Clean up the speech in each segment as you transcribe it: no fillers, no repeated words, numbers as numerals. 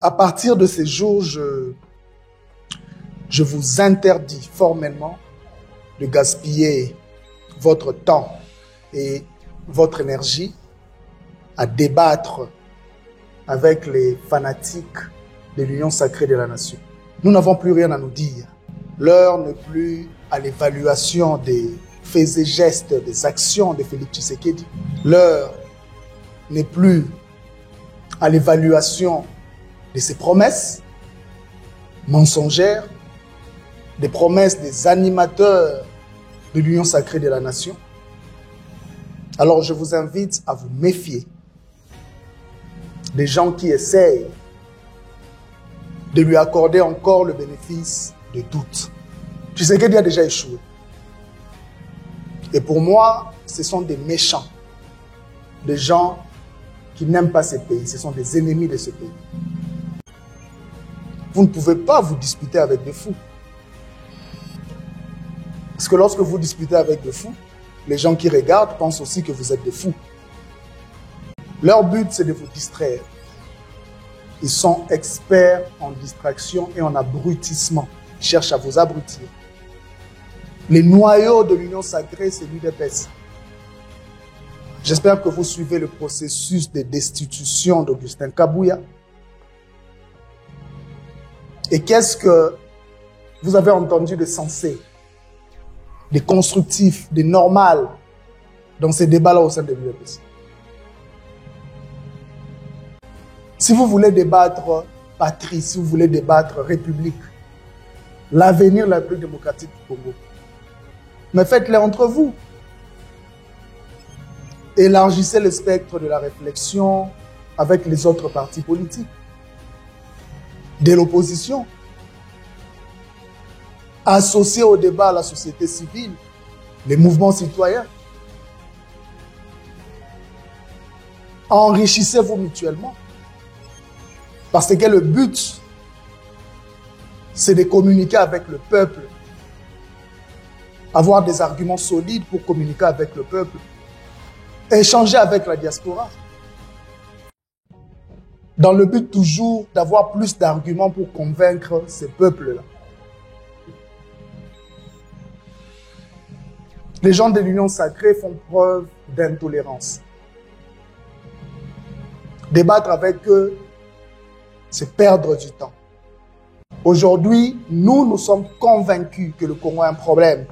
À partir de ces jours, je vous interdis formellement de gaspiller votre temps et votre énergie à débattre avec les fanatiques de l'Union sacrée de la nation. Nous n'avons plus rien à nous dire. L'heure n'est plus à l'évaluation des faits et gestes, des actions de Félix Tshisekedi. L'heure n'est plus à l'évaluation de ses promesses mensongères, des promesses des animateurs de l'Union sacrée de la nation. Alors je vous invite à vous méfier des gens qui essayent de lui accorder encore le bénéfice de doute. Tshisekedi a déjà échoué. Et pour moi, ce sont des méchants, des gens qui n'aiment pas ce pays, ce sont des ennemis de ce pays. Vous ne pouvez pas vous disputer avec des fous. Parce que lorsque vous disputez avec des fous, les gens qui regardent pensent aussi que vous êtes des fous. Leur but, c'est de vous distraire. Ils sont experts en distraction et en abrutissement. Ils cherchent à vous abrutir. Les noyaux de l'Union sacrée, c'est l'UDPS. J'espère que vous suivez le processus de destitution d'Augustin Kabouya. Et qu'est-ce que vous avez entendu de sensé, de constructif, de normal dans ces débats-là au sein de l'UDPS? Si vous voulez débattre patrie, si vous voulez débattre république, l'avenir la plus démocratique du Congo, mais faites-les entre vous. Élargissez le spectre de la réflexion avec les autres partis politiques, de l'opposition. Associez au débat la société civile, les mouvements citoyens. Enrichissez-vous mutuellement. Parce que le but, c'est de communiquer avec le peuple. Avoir des arguments solides pour communiquer avec le peuple. Échanger avec la diaspora. Dans le but toujours d'avoir plus d'arguments pour convaincre ces peuples-là. Les gens de l'Union sacrée font preuve d'intolérance. Débattre avec eux, c'est perdre du temps. Aujourd'hui, nous sommes convaincus que le Congo a un problème.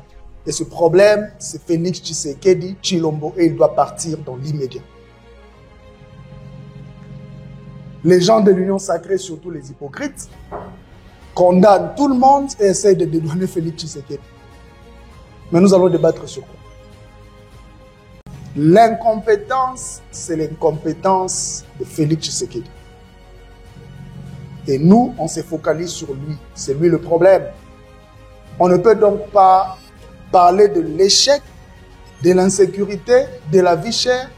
Et ce problème, c'est Félix Tshisekedi Tshilombo et il doit partir dans l'immédiat. Les gens de l'Union sacrée, surtout les hypocrites, condamnent tout le monde et essayent de dédouaner Félix Tshisekedi. Mais nous allons débattre sur quoi? L'incompétence, c'est l'incompétence de Félix Tshisekedi. Et nous, on se focalise sur lui. C'est lui le problème. On ne peut donc pas parler de l'échec, de l'insécurité, de la vie chère,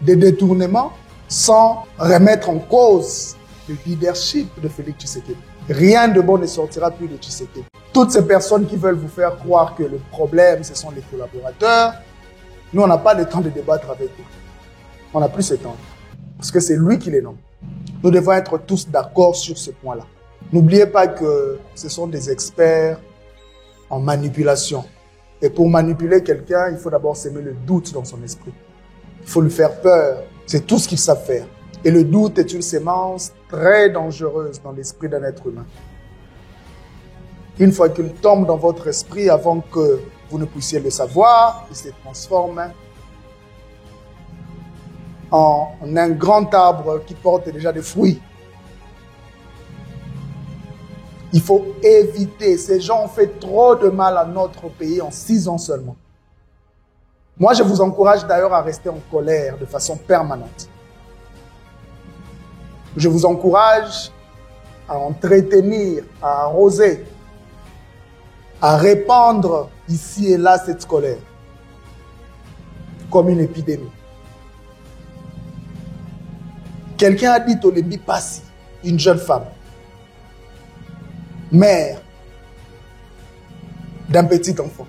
des détournements, sans remettre en cause le leadership de Félix Tshisekedi. Rien de bon ne sortira plus de Tshisekedi. Toutes ces personnes qui veulent vous faire croire que le problème, ce sont les collaborateurs, nous, on n'a pas le temps de débattre avec eux. On n'a plus ce temps. Parce que c'est lui qui les nomme. Nous devons être tous d'accord sur ce point-là. N'oubliez pas que ce sont des experts en manipulation. Et pour manipuler quelqu'un, il faut d'abord semer le doute dans son esprit. Il faut lui faire peur. C'est tout ce qu'ils savent faire. Et le doute est une sémence très dangereuse dans l'esprit d'un être humain. Une fois qu'il tombe dans votre esprit, avant que vous ne puissiez le savoir, il se transforme en un grand arbre qui porte déjà des fruits. Il faut éviter. Ces gens ont fait trop de mal à notre pays en 6 ans seulement. Moi, je vous encourage d'ailleurs à rester en colère de façon permanente. Je vous encourage à entretenir, à arroser, à répandre ici et là cette colère comme une épidémie. Quelqu'un a dit Tolembi Passi, une jeune femme, mère d'un petit enfant.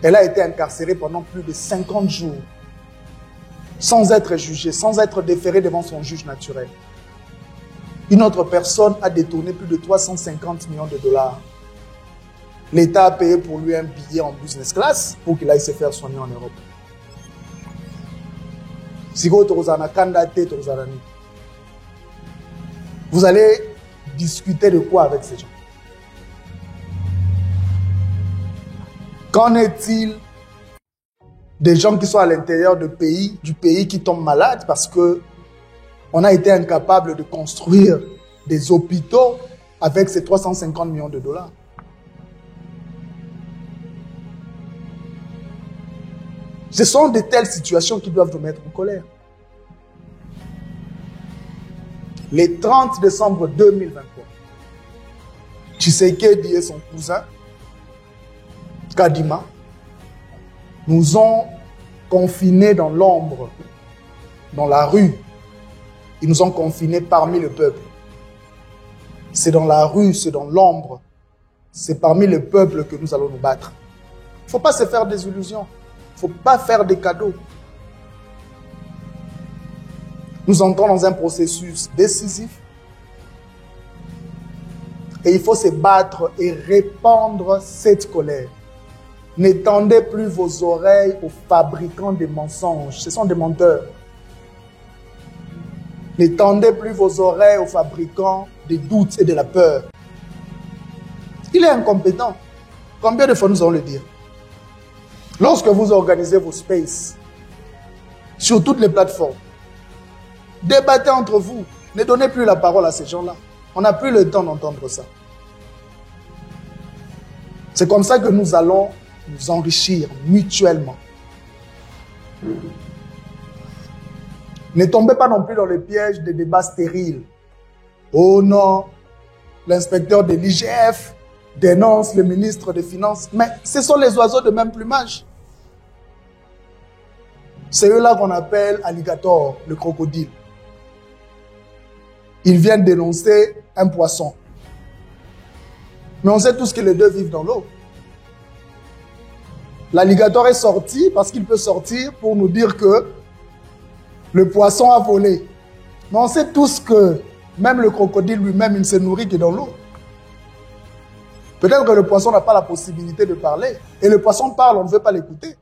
Elle a été incarcérée pendant plus de 50 jours, sans être jugée, sans être déférée devant son juge naturel. Une autre personne a détourné plus de 350 millions de dollars. L'État a payé pour lui un billet en business class pour qu'il aille se faire soigner en Europe. Vous allez discuter de quoi avec ces gens? Qu'en est-il des gens qui sont à l'intérieur du pays qui tombent malades parce que on a été incapable de construire des hôpitaux avec ces 350 millions de dollars? Ce sont de telles situations qui doivent nous mettre en colère. Le 30 décembre 2023, Tshisekedi et son cousin, Kadima, nous ont confinés dans l'ombre, dans la rue. Ils nous ont confinés parmi le peuple. C'est dans la rue, c'est dans l'ombre. C'est parmi le peuple que nous allons nous battre. Il ne faut pas se faire des illusions. Il ne faut pas faire des cadeaux. Nous entrons dans un processus décisif. Et il faut se battre et répandre cette colère. N'étendez plus vos oreilles aux fabricants de mensonges. Ce sont des menteurs. N'étendez plus vos oreilles aux fabricants des doutes et de la peur. Il est incompétent. Combien de fois nous allons le dire? Lorsque vous organisez vos spaces sur toutes les plateformes, débattez entre vous. Ne donnez plus la parole à ces gens-là. On n'a plus le temps d'entendre ça. C'est comme ça que nous allons nous enrichir mutuellement. Ne tombez pas non plus dans le piège des débats stériles. Oh non, l'inspecteur de l'IGF dénonce le ministre des Finances. Mais ce sont les oiseaux de même plumage. C'est eux-là qu'on appelle alligator, le crocodile. Ils viennent dénoncer un poisson. Mais on sait tous que les deux vivent dans l'eau. L'alligator est sorti parce qu'il peut sortir pour nous dire que le poisson a volé. Mais on sait tous que même le crocodile lui-même, il ne se nourrit que dans l'eau. Peut-être que le poisson n'a pas la possibilité de parler. Et le poisson parle, on ne veut pas l'écouter.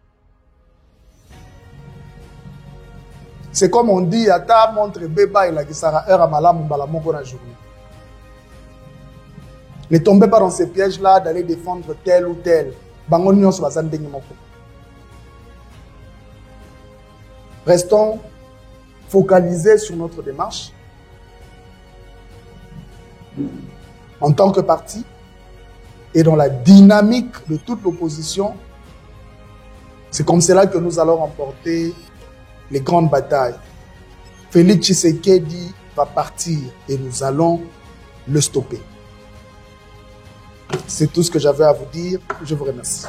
C'est comme on dit, Ata montre beba et la gisara heure amala mumbala moko na journée. Ne tombez pas dans ces pièges-là d'aller défendre tel ou tel. Restons focalisés sur notre démarche. En tant que parti et dans la dynamique de toute l'opposition, c'est comme cela que nous allons remporter les grandes batailles. Félix Tshisekedi va partir et nous allons le stopper. C'est tout ce que j'avais à vous dire. Je vous remercie.